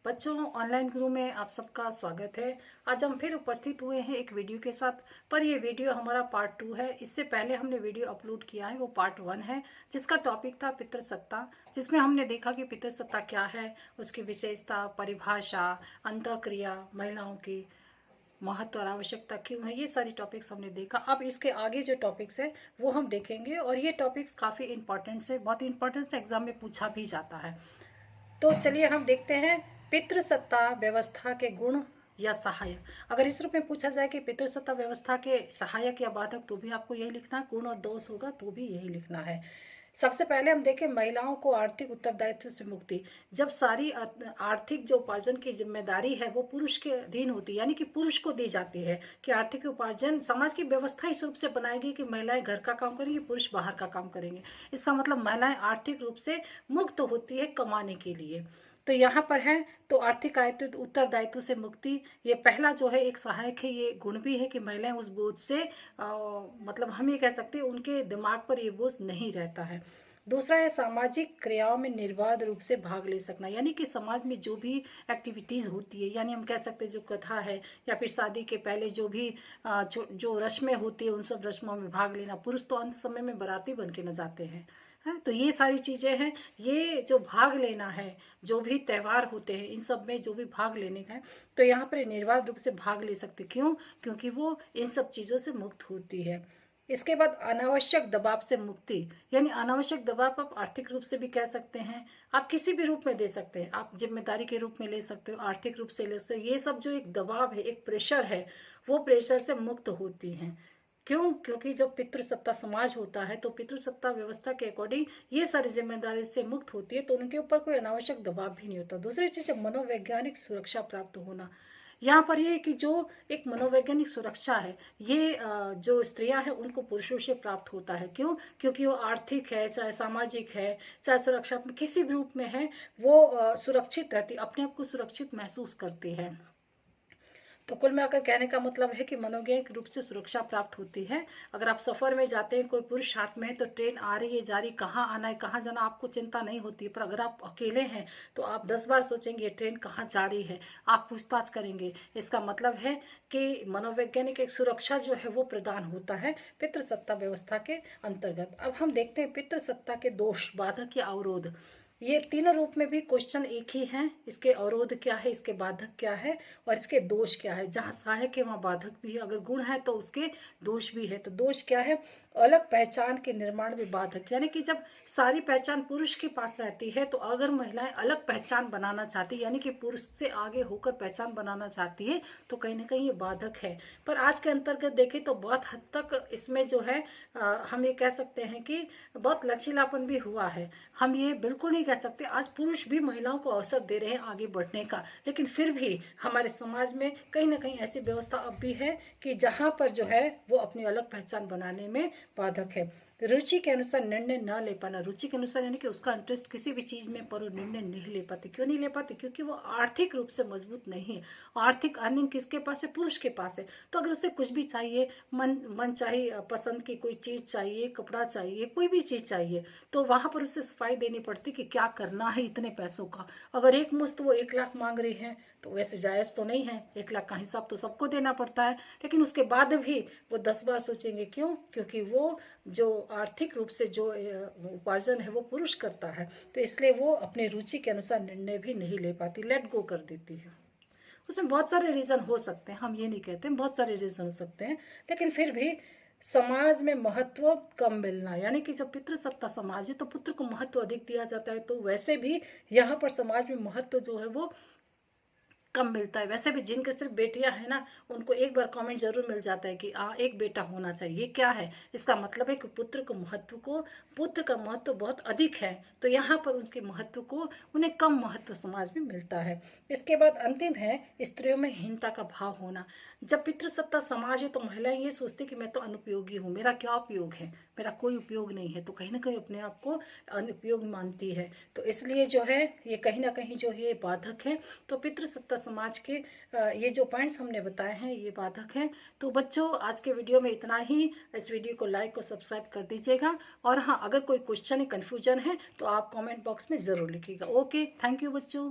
बच्चों, ऑनलाइन गुरु में आप सबका स्वागत है। आज हम फिर उपस्थित हुए हैं एक वीडियो के साथ। पर ये वीडियो हमारा पार्ट 2 है। इससे पहले हमने वीडियो अपलोड किया है, वो पार्ट 1 है, जिसका टॉपिक था पितृसत्ता, जिसमें हमने देखा कि पितृसत्ता क्या है, उसकी विशेषता, परिभाषा, अंतःक्रिया, महिलाओं की महत्व और आवश्यकता क्यों है, ये सारी टॉपिक्स हमने देखा। अब इसके आगे जो टॉपिक्स है वो हम देखेंगे, और ये टॉपिक्स काफ़ी इंपॉर्टेंट है, बहुत इंपॉर्टेंट है, एग्जाम में पूछा भी जाता है। तो चलिए हम देखते हैं पितृसत्ता व्यवस्था के गुण या सहायक। अगर इस रूप में पूछा जाए कि पितृसत्ता व्यवस्था के सहायक या बाधक, तो भी आपको यही लिखना है। गुण और दोष होगा तो भी यही लिखना है। सबसे पहले हम देखें महिलाओं को आर्थिक उत्तरदायित्व से मुक्ति। जब सारी आर्थिक जो उपार्जन की जिम्मेदारी है वो पुरुष के अधीन होती है, यानी कि पुरुष को दी जाती है कि आर्थिक उपार्जन, समाज की व्यवस्था इस रूप से बनाएगी कि महिलाएं घर का काम करेंगी, पुरुष बाहर का काम करेंगे। इसका मतलब महिलाएं आर्थिक रूप से मुक्त होती है कमाने के लिए। तो यहाँ पर है, तो आर्थिक उत्तरदायित्व से मुक्ति, ये पहला जो है एक सहायक है, ये गुण भी है कि महिलाएं उस बोझ से मतलब हम ये कह सकते हैं उनके दिमाग पर ये बोझ नहीं रहता है। दूसरा है सामाजिक क्रियाओं में निर्बाध रूप से भाग ले सकना, यानी कि समाज में जो भी एक्टिविटीज होती है, यानी हम कह सकते हैं जो कथा है या फिर शादी के पहले जो भी जो रस्में होती है, उन सब रस्मों में भाग लेना। पुरुष तो अंत समय में बाराती बन के न जाते हैं, है। तो ये सारी चीजें हैं, ये जो भाग लेना है, जो भी त्योहार होते हैं, इन सब में जो भी भाग लेने का है, तो यहाँ पर निर्बाध रूप से भाग ले सकते। क्यों? क्योंकि वो इन सब चीजों से मुक्त होती है। इसके बाद अनावश्यक दबाव से मुक्ति, यानी अनावश्यक दबाव आप आर्थिक रूप से भी कह सकते हैं, आप किसी भी रूप में दे सकते हैं, आप जिम्मेदारी के रूप में ले सकते हो, आर्थिक रूप से ले सकते हो। ये सब जो एक दबाव है, एक प्रेशर है, वो प्रेशर से मुक्त होती हैं। क्यों? क्योंकि जब पितृसत्ता समाज होता है तो पितृसत्ता व्यवस्था के अकॉर्डिंग ये सारी जिम्मेदारी से मुक्त होती है, तो उनके ऊपर कोई अनावश्यक दबाव भी नहीं होता। दूसरी चीज है मनोवैज्ञानिक सुरक्षा प्राप्त होना। यहाँ पर ये कि जो एक मनोवैज्ञानिक सुरक्षा है, ये जो स्त्रियां हैं उनको पुरुषों से प्राप्त होता है। क्यों? क्योंकि वो आर्थिक है, चाहे सामाजिक है, चाहे सुरक्षात्मक किसी भी रूप में है, वो सुरक्षित रहती, अपने आप को सुरक्षित महसूस करती है। तो कुल मिलाकर कहने का मतलब है कि मनोवैज्ञानिक रूप से सुरक्षा प्राप्त होती है। अगर आप सफर में जाते हैं, कोई पुरुष साथ में है, तो ट्रेन आ रही है, जा रही, कहाँ आना है, कहाँ जाना, आपको चिंता नहीं होती है। पर अगर आप अकेले हैं तो आप 10 बार सोचेंगे ट्रेन कहाँ जा रही है, आप पूछताछ करेंगे। इसका मतलब है कि मनोवैज्ञानिक एक सुरक्षा जो है वो प्रदान होता है पितृसत्ता व्यवस्था के अंतर्गत। अब हम देखते हैं पितृसत्ता के दोष, बाधक या अवरोध। ये तीनों रूप में भी क्वेश्चन एक ही है। इसके अवरोध क्या है, इसके बाधक क्या है, और इसके दोष क्या है। जहां सहायक है वहां बाधक भी है, अगर गुण है तो उसके दोष भी है। तो दोष क्या है? अलग पहचान के निर्माण में बाधक, यानी कि जब सारी पहचान पुरुष के पास रहती है, तो अगर महिलाएं अलग पहचान बनाना चाहती है, यानी कि पुरुष से आगे होकर पहचान बनाना चाहती है, तो कहीं ना कहीं ये बाधक है। पर आज के अंतर्गत देखें तो बहुत हद तक इसमें जो है हम ये कह सकते हैं कि बहुत लचीलापन भी हुआ है। हम ये बिल्कुल नहीं कह सकते आज पुरुष भी महिलाओं को अवसर दे रहे हैं आगे बढ़ने का, लेकिन फिर भी हमारे समाज में कहीं ना कहीं ऐसी व्यवस्था अब भी है कि जहां पर जो है वो अपनी अलग पहचान बनाने में बाधक है। रुचि के अनुसार निर्णय न ले पाना, रुचि के अनुसार यानी कि उसका इंटरेस्ट किसी भी चीज में, पर वो निर्णय नहीं ले पाते। क्यों नहीं ले पाते? क्योंकि वो आर्थिक रूप से मजबूत नहीं है। आर्थिक अर्निंग किसके पास है? पुरुष के पास है। तो अगर उसे कुछ भी चाहिए, मन चाहिए, पसंद की कोई चीज चाहिए, कपड़ा चाहिए, कोई भी चीज चाहिए, तो वहां पर उसे सफाई देनी पड़ती कि क्या करना है इतने पैसों का। अगर एक मुश्त वो 1 लाख मांग रही है तो वैसे जायज तो नहीं है, 1 लाख का हिसाब तो सबको देना पड़ता है। लेकिन उसके बाद भी वो 10 बार सोचेंगे। क्यों? क्योंकि वो जो आर्थिक रूप से जो उपार्जन है वो पुरुष करता है, तो इसलिए वो अपनी रुचि के अनुसार निर्णय भी नहीं ले पाती, लेट गो कर देती है। उसमें बहुत सारे रीजन हो सकते हैं, हम ये नहीं कहते, बहुत सारे रीजन हो सकते हैं, लेकिन फिर भी समाज में महत्व कम मिलना, यानी कि जब पितृसत्ता समाज है तो पुत्र को महत्व अधिक दिया जाता है, तो वैसे भी यहाँ पर समाज में महत्व जो है वो कम मिलता है। वैसे भी जिनके सिर्फ बेटियां हैं ना, उनको एक बार कमेंट जरूर मिल जाता है कि एक बेटा होना चाहिए। क्या है इसका मतलब? है कि पुत्र का महत्व बहुत अधिक है, तो यहाँ पर उसके महत्व को उन्हें कम महत्व समाज में मिलता है। इसके बाद अंतिम है स्त्रियों में हीनता का भाव होना। जब पितृसत्ता समाज है तो महिलाएं ये सोचती कि मैं तो अनुपयोगी हूँ, मेरा क्या उपयोग है, मेरा कोई उपयोग नहीं है, तो कहीं ना कहीं अपने आप को अनुपयोग मानती है। तो इसलिए जो है ये कहीं ना कहीं जो है ये बाधक है। तो पितृसत्ता समाज के ये जो पॉइंट्स हमने बताए हैं ये बाधक हैं। तो बच्चों, आज के वीडियो में इतना ही। इस वीडियो को लाइक और सब्सक्राइब कर दीजिएगा, और हाँ, अगर कोई क्वेश्चन है, कंफ्यूजन है, तो आप कमेंट बॉक्स में जरूर लिखिएगा। ओके, थैंक यू बच्चों।